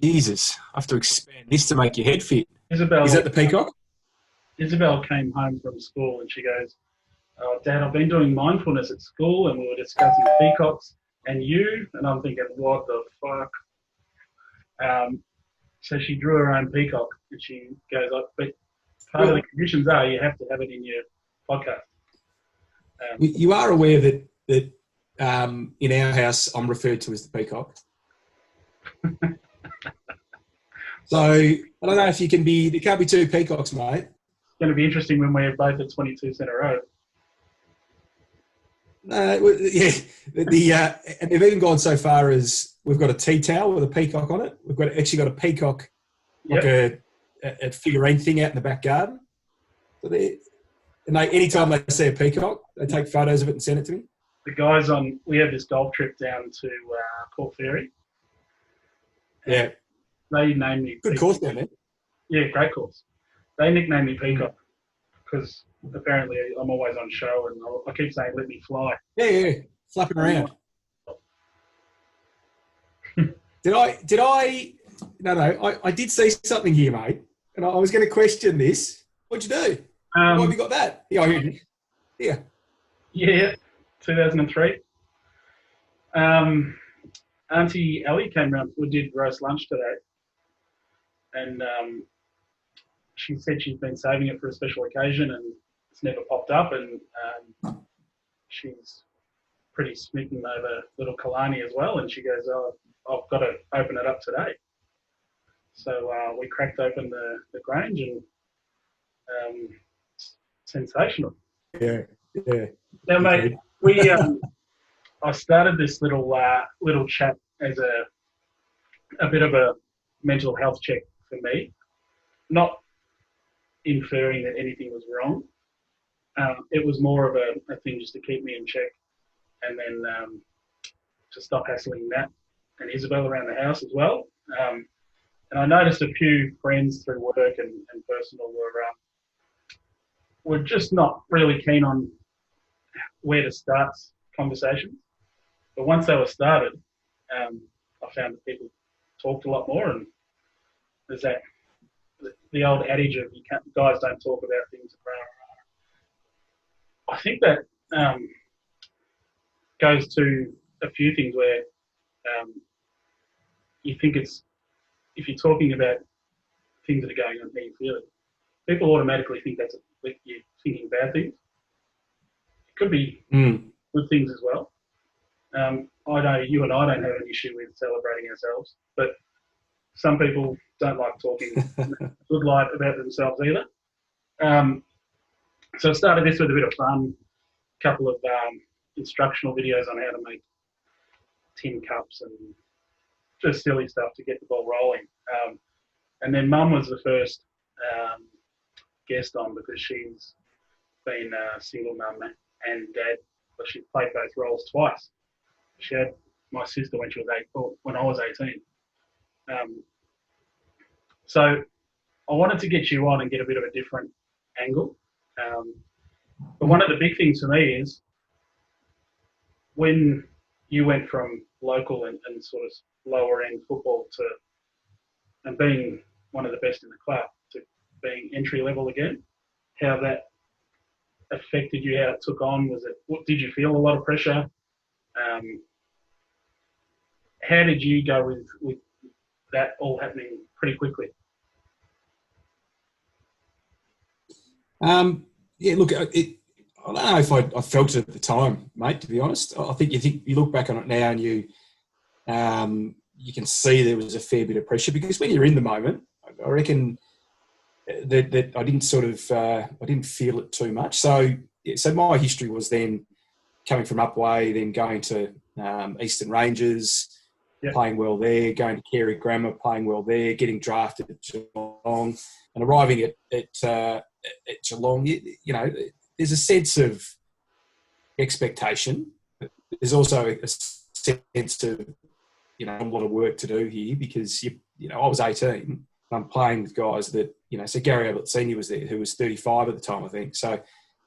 Jesus, I have to expand this to make your head fit. Is Isabel that the peacock? Isabel came home from school and she goes, "Oh, Dad, I've been doing mindfulness at school and we were discussing peacocks and you." And I'm thinking, what the fuck? So she drew her own peacock and she goes, "But part of the conditions are you have to have it in your podcast." You are aware that in our house I'm referred to as the peacock. So I don't know if you can be. There can't be two peacocks, mate. It's going to be interesting when we're both at 22 Centre Road. Yeah. And they've even gone so far as we've got a tea towel with a peacock on it. We've actually got a peacock, like a figurine thing out in the back garden. So anytime they see a peacock, they take photos of it and send it to me. The guys we have this golf trip down to Port Fairy. Yeah. They named me Good course down there. Yeah, great course. They nicknamed me Peacock because apparently I'm always on show and I keep saying, "Let me fly." Yeah. Flapping around. Did I? No. I did see something here, mate, and I was going to question this. What'd you do? Why have you got that? Yeah. Yeah, 2003. Auntie Ellie came round. We did roast lunch today, and she said she's been saving it for a special occasion, and it's never popped up. And she's pretty smitten over little Kalani as well. And she goes, "Oh, I've got to open it up today." So we cracked open the Grange, and sensational. Yeah. Now, mate, I started this little chat as a bit of a mental health check for me, not inferring that anything was wrong. It was more of a thing just to keep me in check, and then to stop hassling Matt and Isabel around the house as well. And I noticed a few friends through work and personal were just not really keen on where to start conversations. But once they were started, I found that people talked a lot more, and there's the old adage of guys don't talk about things. I think that goes to a few things where you think if you're talking about things that are going on, how you feel it, people automatically think that you're thinking bad things. It could be good things as well. I know you and I don't have an issue with celebrating ourselves, but some people don't like talking good light about themselves either. So I started this with a bit of fun, a couple of instructional videos on how to make tin cups and just silly stuff to get the ball rolling. And then Mum was the first guest on because she's been a single mum and dad, but she played both roles twice. She had my sister when I was 18. So I wanted to get you on and get a bit of a different angle. But one of the big things for me is when you went from local and sort of lower end football and being one of the best in the club to being entry level again, how that affected you, how it took on. Did you feel a lot of pressure? How did you go with that all happening pretty quickly? Look, I don't know if I felt it at the time, mate, to be honest. I think you look back on it now and you can see there was a fair bit of pressure because when you're in the moment, I reckon that I didn't feel it too much. So my history was then coming from Upway, then going to Eastern Rangers, playing well there, going to Carey Grammar, playing well there, getting drafted at Geelong, and arriving at Geelong. You know, there's a sense of expectation. There's also a sense of, a lot of work to do here because, I was 18 and I'm playing with guys that, so Gary Ablett Senior was there, who was 35 at the time, I think. So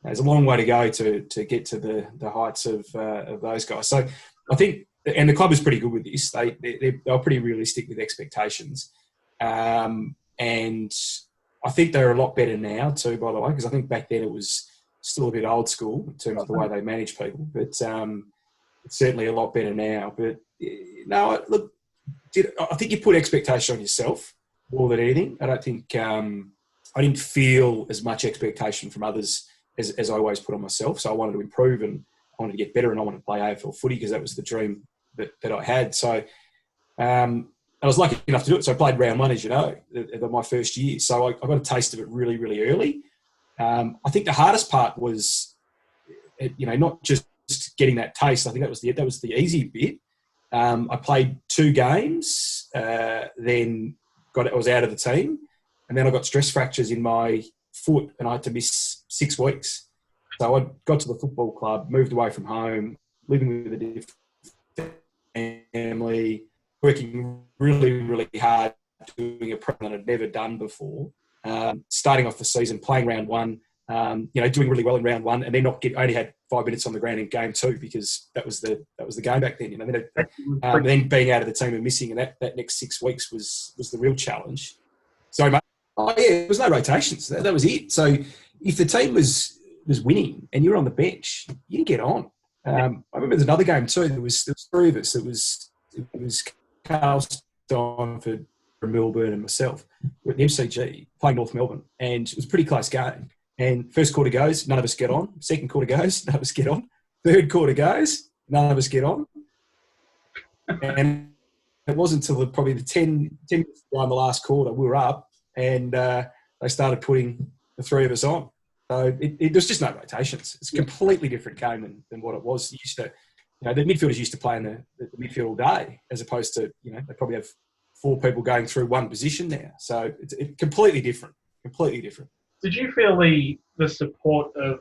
there's a long way to go to get to the heights of those guys. So I think and the club is pretty good with this. They're pretty realistic with expectations. And I think they're a lot better now too, by the way, because I think back then it was still a bit old school in terms of the way they manage people. But it's certainly a lot better now. But no, look, I think you put expectation on yourself more than anything. I don't think I didn't feel as much expectation from others as I always put on myself. So I wanted to improve and I wanted to get better and I wanted to play AFL footy because that was the dream that I had. So I was lucky enough to do it. So I played round one, as you know, my first year. So I got a taste of it really, really early. I think the hardest part was, not just getting that taste. I think that was the easy bit. I played 2 games, then I was out of the team, and then I got stress fractures in my foot, and I had to miss 6 weeks. So I got to the football club, moved away from home, living with a different family, working really, really hard, doing a program that I'd never done before. Starting off the season, playing round one, doing really well in round one, and then only had 5 minutes on the ground in game 2 because that was the game back then. Then being out of the team and missing, and that next 6 weeks was the real challenge. So, mate, there was no rotations. That was it. So, if the team was winning and you were on the bench, you didn't get on. I remember there's another game too. There was 3 of us. It was Carl Steinford from Melbourne and myself. We're at the MCG playing North Melbourne, and it was a pretty close game. And first quarter goes, none of us get on. Second quarter goes, none of us get on. Third quarter goes, none of us get on. And it wasn't until probably the 10 minutes down the last quarter, we were up, and they started putting the 3 of us on. So there's just no rotations. It's a completely different game than what it was. You used to, the midfielders used to play in the midfield all day, as opposed to, they probably have 4 people going through one position now. So it's completely different. Did you feel the support of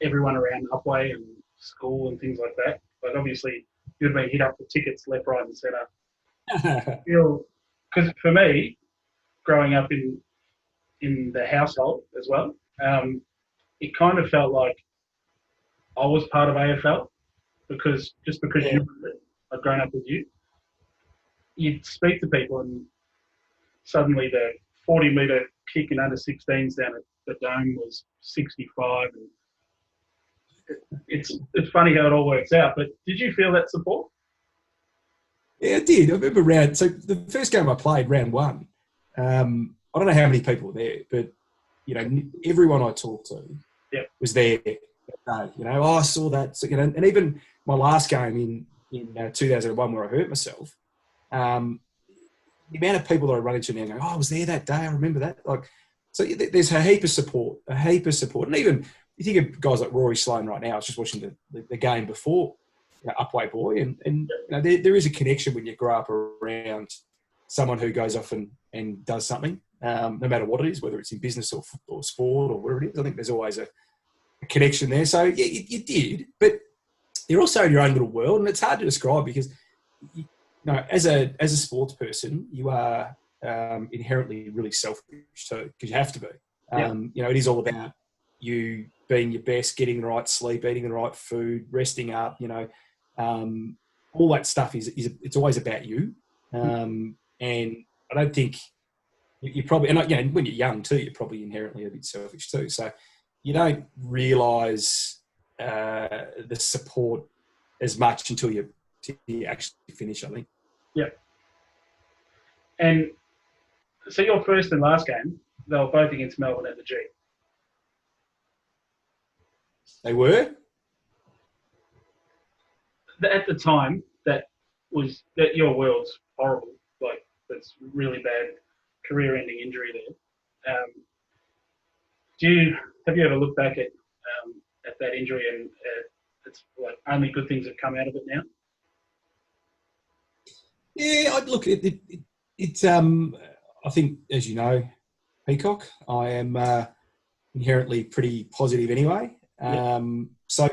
everyone around Upway and school and things like that? Like obviously you'd been hit up for tickets left, right, and centre. Because for me, growing up in the household as well, it kind of felt like I was part of AFL because I'd grown up with you. You'd speak to people and suddenly the 40-metre kick in under 16s down at the Dome was 65. And it's funny how it all works out, but did you feel that support? Yeah, I did. I remember so the first game I played, round one, I don't know how many people were there, but, everyone I talked to was there that day. I saw that. So, and even my last game in 2001 where I hurt myself, the amount of people that I run into now going, I was there that day, I remember that. So there's a heap of support. And even you think of guys like Rory Sloane right now, I was just watching the game before, Upway boy, and there is a connection when you grow up around someone who goes off and does something, no matter what it is, whether it's in business or sport or whatever it is. I think there's always a connection there. So, yeah, you did. But you're also in your own little world, and it's hard to describe because, as a sports person, you are inherently really selfish too, because you have to be. It is all about you being your best, getting the right sleep, eating the right food, resting up, all that stuff it's always about you. And I don't think you probably, and when you're young too, you're probably inherently a bit selfish too. So you don't realise the support as much until you actually finish, I think. Yeah. And so your first and last game, they were both against Melbourne at the G. They were? At the time, that your world's horrible. Like, that's really bad career-ending injury there. Have you ever looked back at that injury and it's like only good things have come out of it now? Yeah, I'd look at it. I think, as you know, Peacock, I am inherently pretty positive anyway. So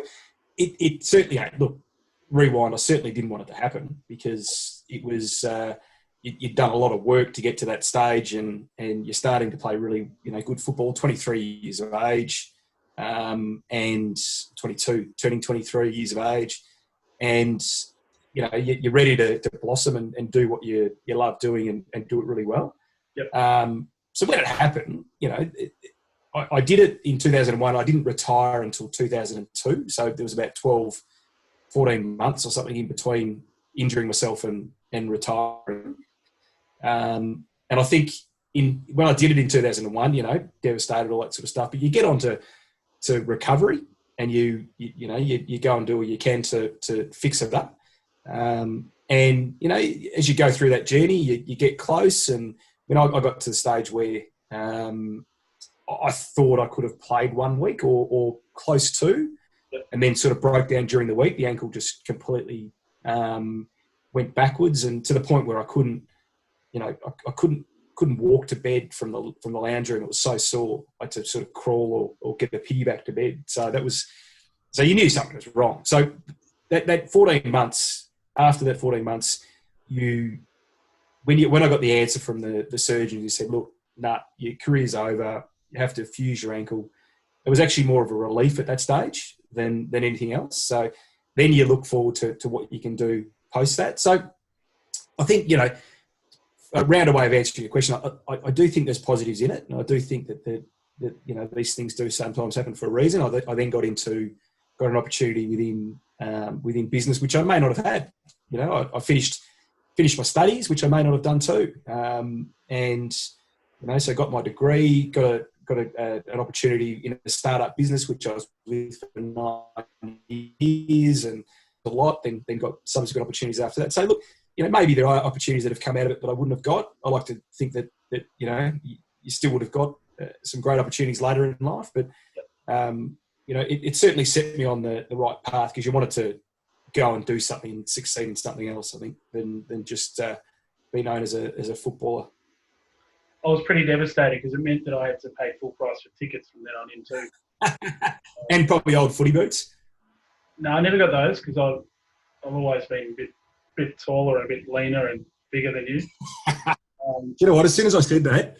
it certainly, look, rewind, I certainly didn't want it to happen because it was, you'd done a lot of work to get to that stage and you're starting to play really, good football, 23 years of age, and 22, turning 23 years of age. and you're ready to blossom and do what you love doing and do it really well. Yep. So when it happened, I did it in 2001. I didn't retire until 2002. So there was about 12, 14 months or something in between injuring myself and retiring. And I think when I did it in 2001, devastated, all that sort of stuff. But you get on to recovery, and you go and do what you can to fix it up. And as you go through that journey, you get close. And when I got to the stage where I thought I could have played 1 week or close to, and then sort of broke down during the week. The ankle just completely went backwards, and to the point where I couldn't walk to bed from the lounge room. It was so sore. I had to sort of crawl or get the piggyback to bed. So you knew something was wrong. So that 14 months, after that 14 months, when I got the answer from the surgeon, he said, look, nah, your career's over. You have to fuse your ankle. It was actually more of a relief at that stage than anything else. So then you look forward to what you can do post that. So I think, a roundabout way of answering your question, I do think there's positives in it. And I do think that these things do sometimes happen for a reason. I then got an opportunity within business, which I may not have had. I finished my studies, which I may not have done too. So got my degree, got an opportunity in a startup business, which I was with for 9 years and a lot, then got subsequent opportunities after that. So look, maybe there are opportunities that have come out of it that I wouldn't have got. I like to think that you still would have got some great opportunities later in life, but it certainly set me on the right path, because you wanted to go and do something and succeed in something else, I think, than just be known as a footballer. I was pretty devastated because it meant that I had to pay full price for tickets from then on in too. And probably old footy boots. No, I never got those because I've always been a bit taller and a bit leaner and bigger than you. You know what? As soon as I said that,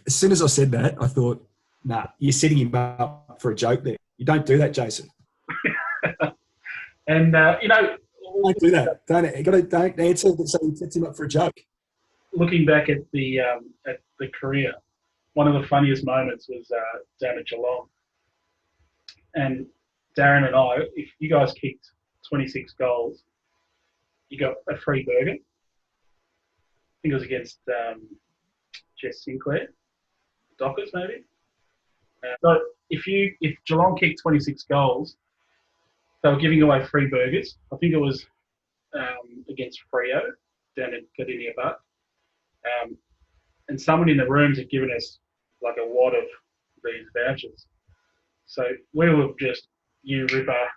I thought, nah, you're setting him up for a joke there. You don't do that, Jason. And don't do that. Don't answer that. So he sets him up for a joke. Looking back at the career, one of the funniest moments was down at Geelong. And Darren and I, if you guys kicked 26 goals, you got a free burger. I think it was against Jess Sinclair, Dockers maybe. So if Geelong kicked 26 goals, they were giving away free burgers. I think it was against Freo down in Cardinia Park. And someone in the rooms had given us like a wad of these vouchers. So we were just, you ripper,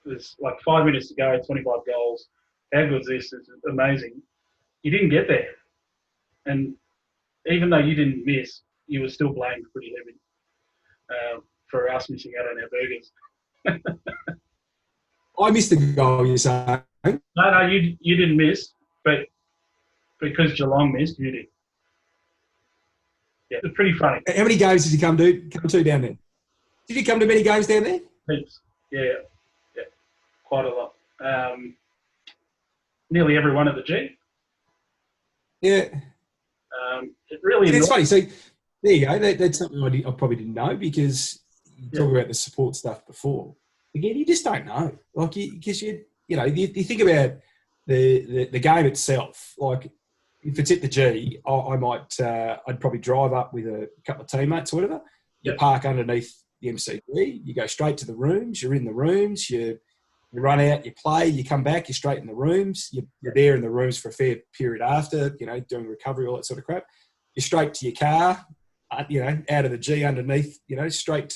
there's like 5 minutes to go, 25 goals. How good is this? It's amazing. You didn't get there. And even though you didn't miss, you were still blamed pretty heavy for us missing out on our burgers. I missed the goal, you're saying? No, you didn't miss, but because Geelong missed, you did. Yeah, it's pretty funny. How many games did you come to down there? Did you come to many games down there? Heaps. Yeah, quite a lot. Nearly every one at the G. Yeah. It really. It's funny. So there you go. That's something I probably didn't know, because you talk about the support stuff before. Again, you just don't know. Like, because you think about the game itself. Like, if it's at the G, I'd probably drive up with a couple of teammates or whatever. You park underneath the MCG. You go straight to the rooms. You're in the rooms. You run out. You play. You come back. You're straight in the rooms. You're there in the rooms for a fair period after. Doing recovery, all that sort of crap. You're straight to your car. Out of the G underneath. Straight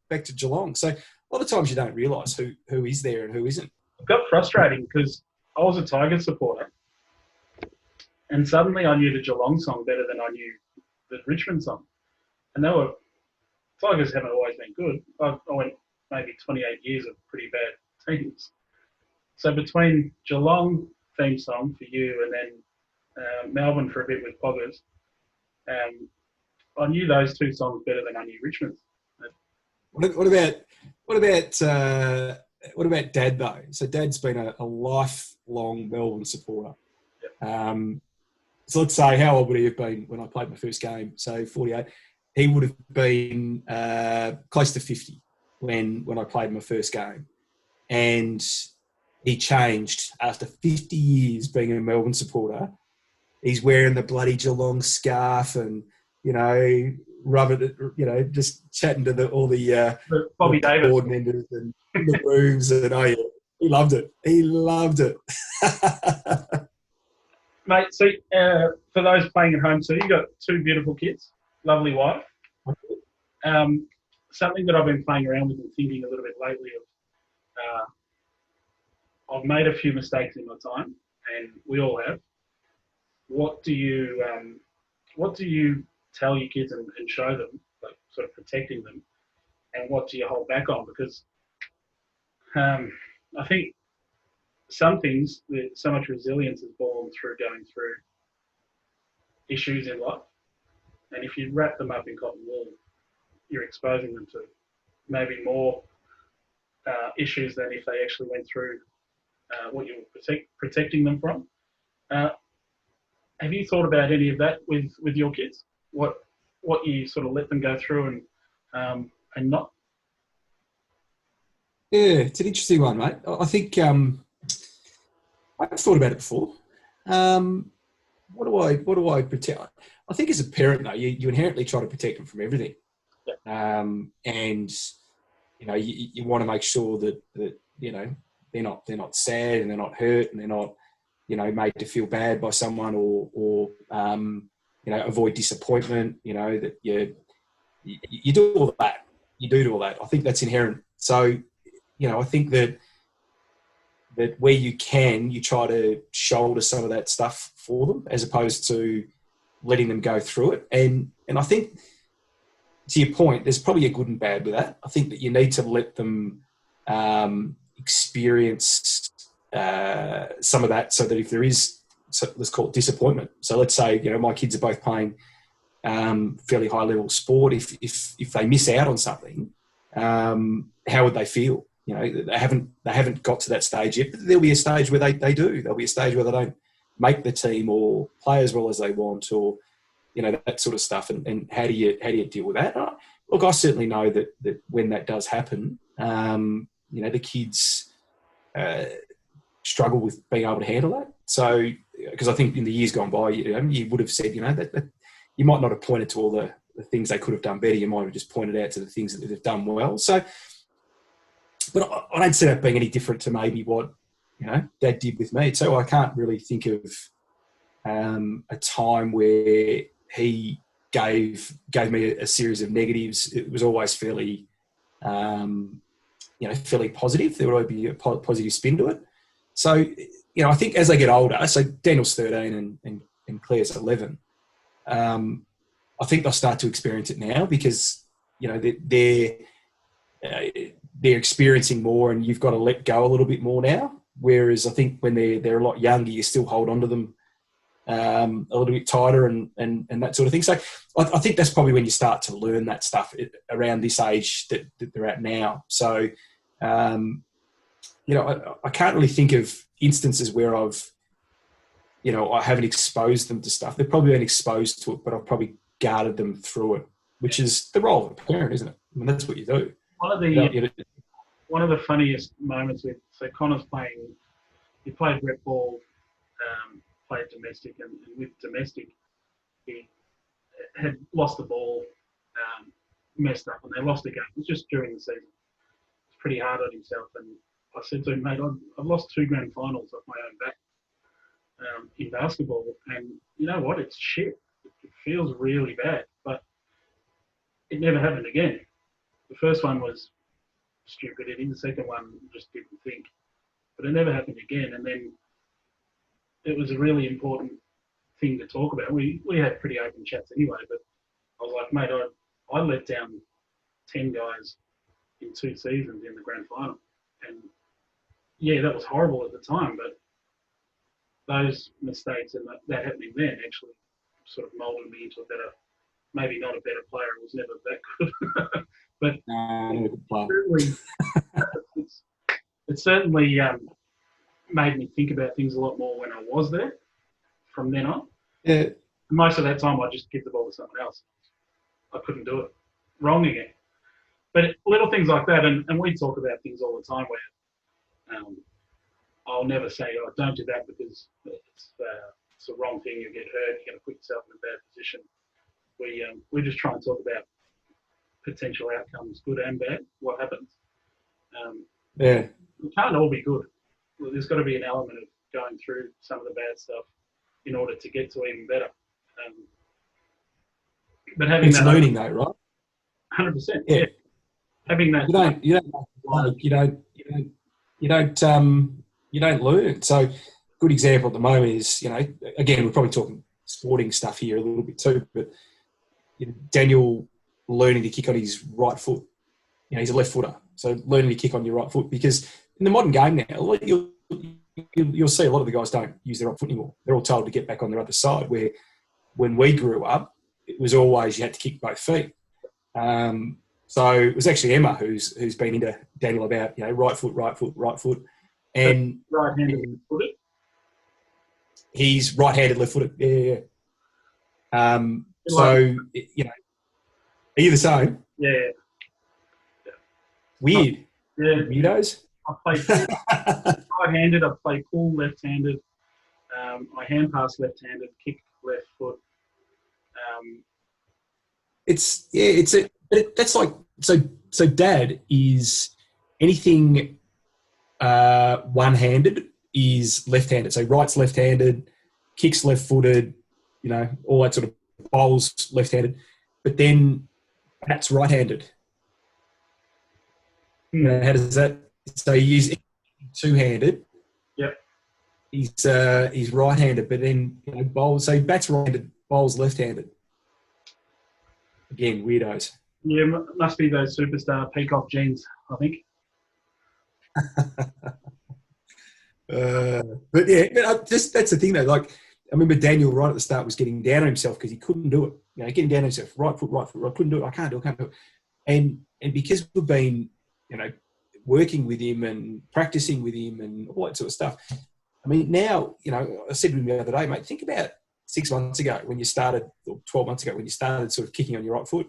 back to Geelong. So a lot of times you don't realise who is there and who isn't. It got frustrating because I was a Tigers supporter, and suddenly I knew the Geelong song better than I knew the Richmond song. And Tigers haven't always been good. I went maybe 28 years of pretty bad teams. So between Geelong theme song for you and then Melbourne for a bit with Poggers, I knew those two songs better than I knew Richmond's. What about Dad though? So Dad's been a lifelong Melbourne supporter. So let's say, how old would he have been when I played my first game? So 48. He would have been close to 50 when I played my first game. And he changed after 50 years being a Melbourne supporter. He's wearing the bloody Geelong scarf and, rubbing it, just chatting to all the Bobby Davis board members and in the rooms. And he loved it. He loved it. Mate, so for those playing at home too, you've got two beautiful kids, lovely wife. Something that I've been playing around with and thinking a little bit lately of, I've made a few mistakes in my time, and we all have. What do you tell your kids and show them, like sort of protecting them, and what do you hold back on? Because I think some things, so much resilience is born through going through issues in life, and if you wrap them up in cotton wool, you're exposing them to maybe more issues than if they actually went through what you were protecting them from. Have you thought about any of that with your kids? What you sort of let them go through and not? Yeah, it's an interesting one, mate. I think I've thought about it before. What do I protect? I think as a parent, though, you inherently try to protect them from everything. Yeah. And you want to make sure that they're not sad and they're not hurt and they're not made to feel bad by someone or avoid disappointment. That you do all that. You do all that. I think that's inherent. So I think that where you can, you try to shoulder some of that stuff for them as opposed to letting them go through it. And I think, to your point, there's probably a good and bad with that. I think that you need to let them experience some of that so that if there is, let's call it disappointment. So let's say, my kids are both playing fairly high level sport. If they miss out on something, how would they feel? They haven't got to that stage yet, but there'll be a stage where they do. There'll be a stage where they don't make the team or play as well as they want, or that sort of stuff. And how do you deal with that? Look, I certainly know that when that does happen, the kids struggle with being able to handle that. So, because I think in the years gone by, you would have said, that you might not have pointed to all the things they could have done better. You might have just pointed out to the things that they've done well. So, but I don't see that being any different to maybe what, Dad did with me. So I can't really think of a time where he gave me a series of negatives. It was always fairly, fairly positive. There would always be a positive spin to it. So, I think as they get older, so Daniel's 13 and Claire's 11, I think they'll start to experience it now because, they're experiencing more and you've got to let go a little bit more now. Whereas I think when they're a lot younger, you still hold on to them a little bit tighter and that sort of thing. So I think that's probably when you start to learn that stuff around this age that they're at now. So, I can't really think of instances where I've, I haven't exposed them to stuff. They've probably been exposed to it, but I've probably guarded them through it, which is the role of a parent, isn't it? I mean, that's what you do. One of the funniest moments so Connor's playing, he played rep ball, played domestic, and with domestic, he had lost the ball, messed up, and they lost the game. It was just during the season. It was pretty hard on himself, and I said to him, mate, I've lost 2 grand finals off my own back in basketball, and you know what? It's shit. It feels really bad, but it never happened again. The first one was stupidity. The second one just didn't think. But it never happened again. And then it was a really important thing to talk about. We had pretty open chats anyway, but I was like, mate, I let down 10 guys in 2 seasons in the grand final. And yeah, that was horrible at the time, but those mistakes and that happening then actually sort of molded me into a better, maybe not a better player. It was never that good. But it certainly made me think about things a lot more when I was there from then on. Yeah. Most of that time, I just give the ball to someone else. I couldn't do it. Wrong again. But little things like that, and we talk about things all the time where I'll never say, oh, don't do that because it's the wrong thing, you'll get hurt, you're going to put yourself in a bad position. We just try and talk about potential outcomes, good and bad, what happens. Yeah. It can't all be good. There's got to be an element of going through some of the bad stuff in order to get to even better. But having It's that learning though, right? 100%. Yeah. Having that. You don't learn. So, good example at the moment is, again, we're probably talking sporting stuff here a little bit too, but Daniel learning to kick on his right foot. He's a left footer, so learning to kick on your right foot, because in the modern game now, you'll see a lot of the guys don't use their right foot anymore. They're all told to get back on their other side. Where when we grew up, it was always you had to kick both feet. So it was actually Emma who's been into Daniel about right foot, and right-handed footed. He's right-handed, left-footed. Yeah. Are you the same? Yeah. Weird. Yeah. Weirdos. I play right-handed. I play pull left-handed. I hand pass left-handed, kick left foot. That's like so. Dad is anything one-handed is left-handed. So right's left-handed, kicks left-footed, all that sort of bowls left-handed. But then that's right-handed. How does that? So he uses two-handed. Yep. He's right-handed, but then bowls. So bats right-handed, bowls left-handed. Again, weirdos. Yeah, must be those superstar Peacock genes, I think. But that's the thing though. Like, I remember Daniel right at the start was getting down on himself because he couldn't do it. Getting down on himself, right foot. I couldn't do it. I can't do it. And because we've been, working with him and practicing with him and all that sort of stuff. I mean, now, I said to him the other day, mate, think about 6 months ago when you started, or 12 months ago when you started sort of kicking on your right foot.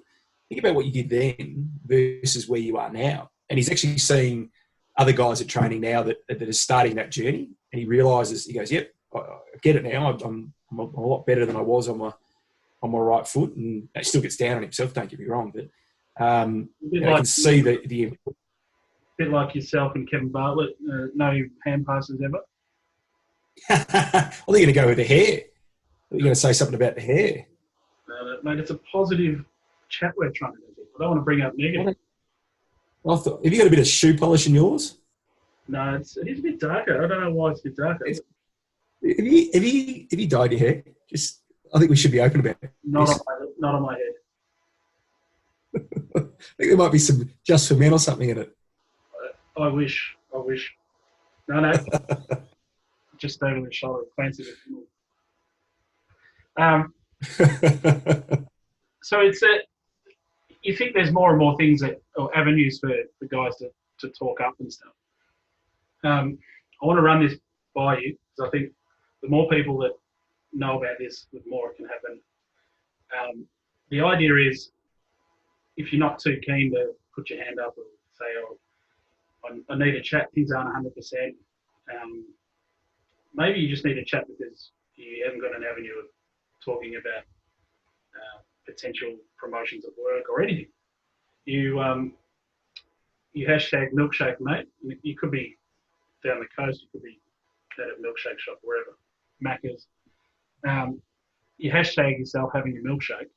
Think about what you did then versus where you are now. And he's actually seeing other guys at training now that are starting that journey, and he realises, he goes, "Yep, I get it now. I'm a lot better than I was on my right foot," and he still gets down on himself. Don't get me wrong, but I can see the bit like yourself and Kevin Bartlett. No hand passes ever. Well, they're going to go with the hair. You're going to say something about the hair, mate. It's a positive chat we're trying to do. I don't want to bring up negative. Have you got a bit of shoe polish in yours? No, it is a bit darker. I don't know why it's a bit darker. Have you dyed your hair? I think we should be open about it. Not on my head. I think there might be some just for men or something in it. I wish. No. Just over the shoulder. Fancy it. So it's you think there's more and more things or avenues for the guys to talk up and stuff. I want to run this by you because I think the more people that know about this, the more it can happen. The idea is, if you're not too keen to put your hand up or say, "Oh, I need a chat," things aren't 100%. Maybe you just need a chat because you haven't got an avenue of talking about potential promotions at work or anything. You hashtag milkshake, mate. You could be down the coast, you could be at a milkshake shop, wherever, Macca's. You hashtag yourself having a milkshake,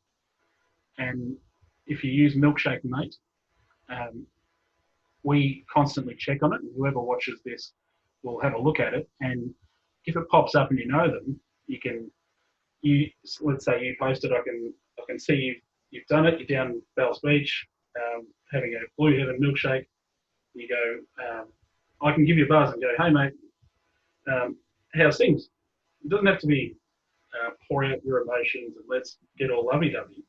and if you use milkshake, mate, we constantly check on it. Whoever watches this will have a look at it, and if it pops up and you know them, let's say you posted, I can see you've done it. You're down Bells Beach, having a Blue Heaven milkshake. You go, I can give you a buzz and go, "Hey mate, how's things?" It doesn't have to be pour out your emotions and let's get all lovey-dovey.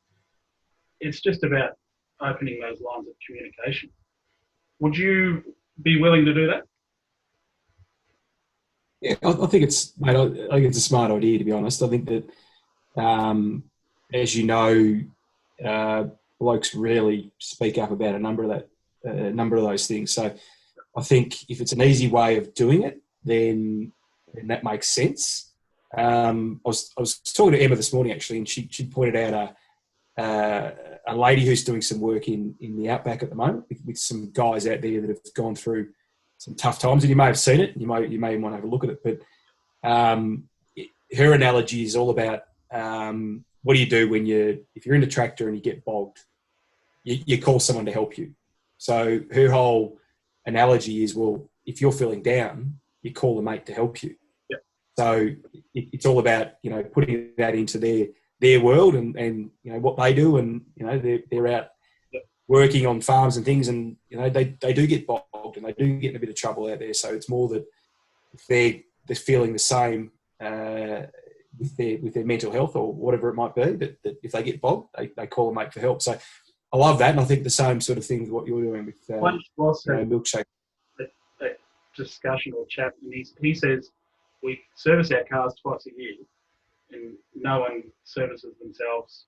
It's just about opening those lines of communication. Would you be willing to do that? Yeah, I think it's, mate, I think it's a smart idea, to be honest. I think that, as you know, blokes rarely speak up about a number of those things. So I think if it's an easy way of doing it, then that makes sense. I was talking to Emma this morning actually, and she pointed out a lady who's doing some work in the outback at the moment with some guys out there that have gone through some tough times, and you may have seen it. You may want to have a look at it, but her analogy is all about what do you do if you're in a tractor and you get bogged, you call someone to help you. So her whole analogy is, well, if you're feeling down, you call a mate to help you. Yep. So it's all about, putting that into their world and what they do, and they're out working on farms and things, and they do get bogged and they do get in a bit of trouble out there. So it's more that if they're feeling the same with their mental health or whatever it might be, that if they get bogged, they call a mate for help. So I love that, and I think the same sort of thing with what you're doing with milkshake. A discussion or chat, and he says we service our cars twice a year, and no one services themselves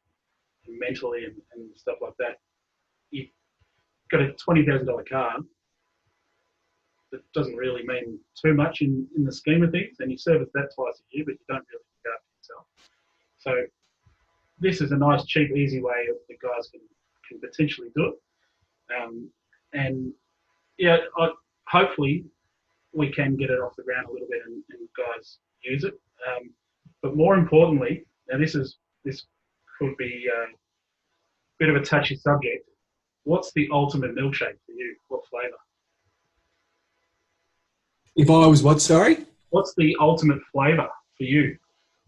mentally and stuff like that. You've got a $20,000 car that doesn't really mean too much in the scheme of things, and you service that twice a year, but you don't really look after yourself. So this is a nice, cheap, easy way that the guys can potentially do it. And yeah, hopefully we can get it off the ground a little bit and guys use it. But more importantly, now this could be a bit of a touchy subject. What's the ultimate milkshake for you? What flavour? If I was what, sorry? What's the ultimate flavour for you?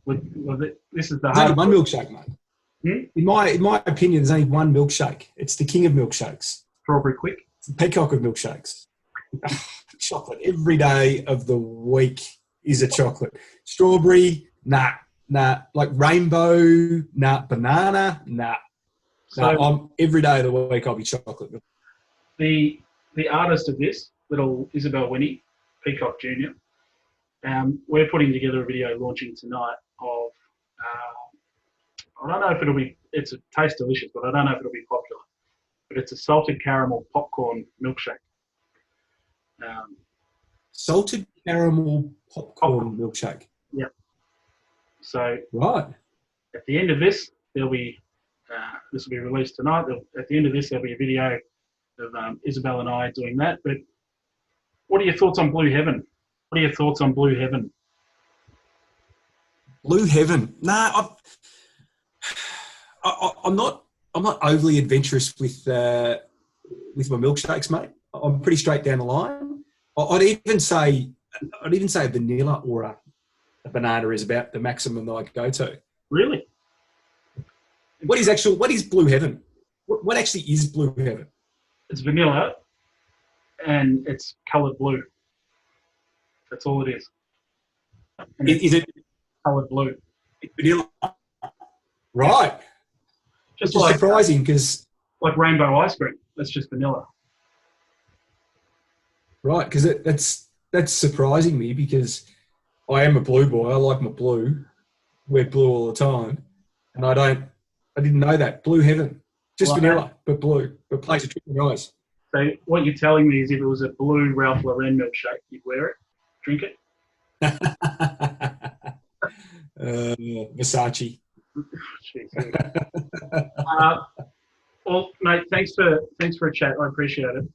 This is the There's only one milkshake, mate. In my opinion, there's only one milkshake. It's the king of milkshakes. Strawberry Quick? It's the Peacock of milkshakes. Chocolate. Every day of the week is a chocolate. Strawberry, nah. Like rainbow, nah. Banana, nah. So every day of the week I'll be chocolate. The artist of this, little Isabel Winnie, Peacock Jr., we're putting together a video launching tonight of, I don't know if it tastes delicious, but I don't know if it'll be popular. But it's a salted caramel popcorn milkshake. Salted caramel popcorn milkshake. Yeah. So right at the end of this, there'll be this will be released tonight. At the end of this, there'll be a video of Isabel and I doing that. But what are your thoughts on Blue Heaven? What are your thoughts on Blue Heaven? Blue Heaven? Nah, I'm not overly adventurous with my milkshakes, mate. I'm pretty straight down the line. I'd even say vanilla or a banana is about the maximum that I go to. Really? What is Blue Heaven? What actually is Blue Heaven? It's vanilla and it's coloured blue. That's all it is. Is it coloured blue? It's vanilla. Right. Just like, surprising because... Like rainbow ice cream. That's just vanilla. Right, because that's surprising me because I am a blue boy. I like my blue. Wear blue all the time. And I didn't know that. Blue Heaven. Just vanilla, but blue. But plays a trick in your eyes. So what you're telling me is if it was a blue Ralph Lauren milkshake, you'd wear it, drink it? Versace. Well, mate, thanks for a chat. I appreciate it.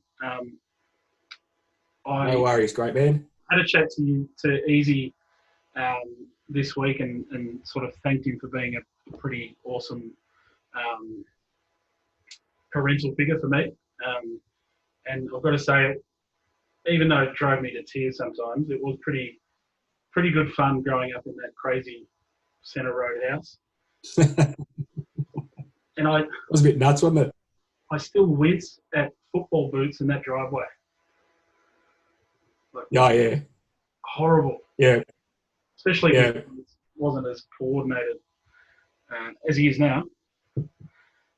No worries, great man. I had a chat to Easy this week and sort of thanked him for being a pretty awesome parental figure for me. And I've got to say, even though it drove me to tears sometimes, it was pretty good fun growing up in that crazy Centre Road house. And it was a bit nuts, wasn't it? I still wince at football boots in that driveway. Like, yeah. Horrible. Yeah. Especially if it wasn't as coordinated as he is now.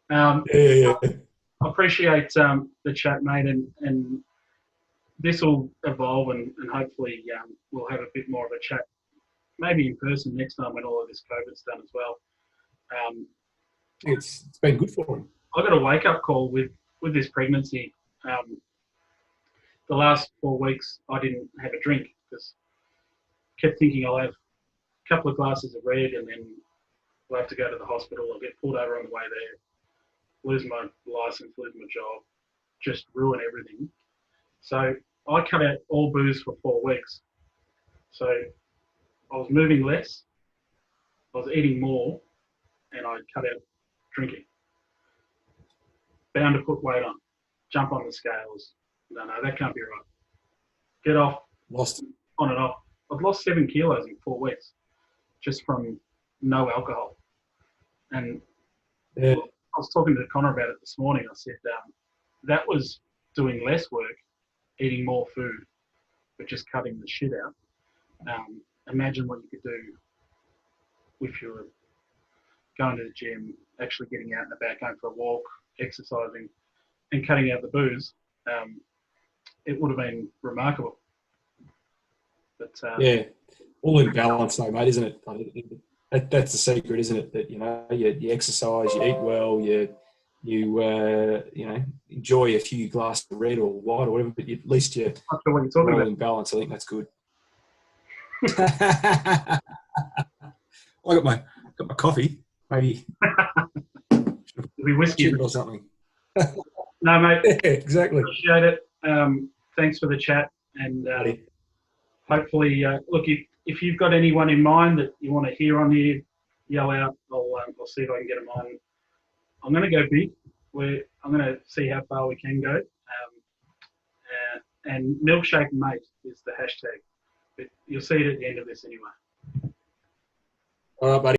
Yeah. I appreciate the chat, mate, and this will evolve, and hopefully we'll have a bit more of a chat, maybe in person next time when all of this COVID's done as well. It's been good for him. I got a wake-up call with this pregnancy. The last 4 weeks, I didn't have a drink because I kept thinking I'll have a couple of glasses of red and then we'll have to go to the hospital. I'll get pulled over on the way there, lose my license, lose my job, just ruin everything. So I cut out all booze for 4 weeks. So I was moving less, I was eating more, and I cut out drinking. Bound to put weight on, jump on the scales. No, that can't be right. Get off, Lost. on and off. I've lost 7 kilos in 4 weeks just from no alcohol. And Yeah. I was talking to Connor about it this morning. I said that was doing less work, eating more food, but just cutting the shit out. Imagine what you could do if you were going to the gym, actually getting out and about, going for a walk, exercising, and cutting out the booze. It would have been remarkable. But Yeah, all in balance though, mate, isn't it? That's the secret, isn't it? That, you know, you exercise, you eat well, you know, enjoy a few glasses of red or white or whatever, but at least you're not sure what you're talking all about. in balance. I think that's good. I got my coffee. Maybe It'll be whiskey or something. No, mate. Yeah, exactly. Appreciate it. Thanks for the chat, and hopefully, look, if you've got anyone in mind that you want to hear on here, yell out. I'll see if I can get them on. I'm going to go big. I'm going to see how far we can go. And milkshake mate is the hashtag. But you'll see it at the end of this anyway. All right, buddy.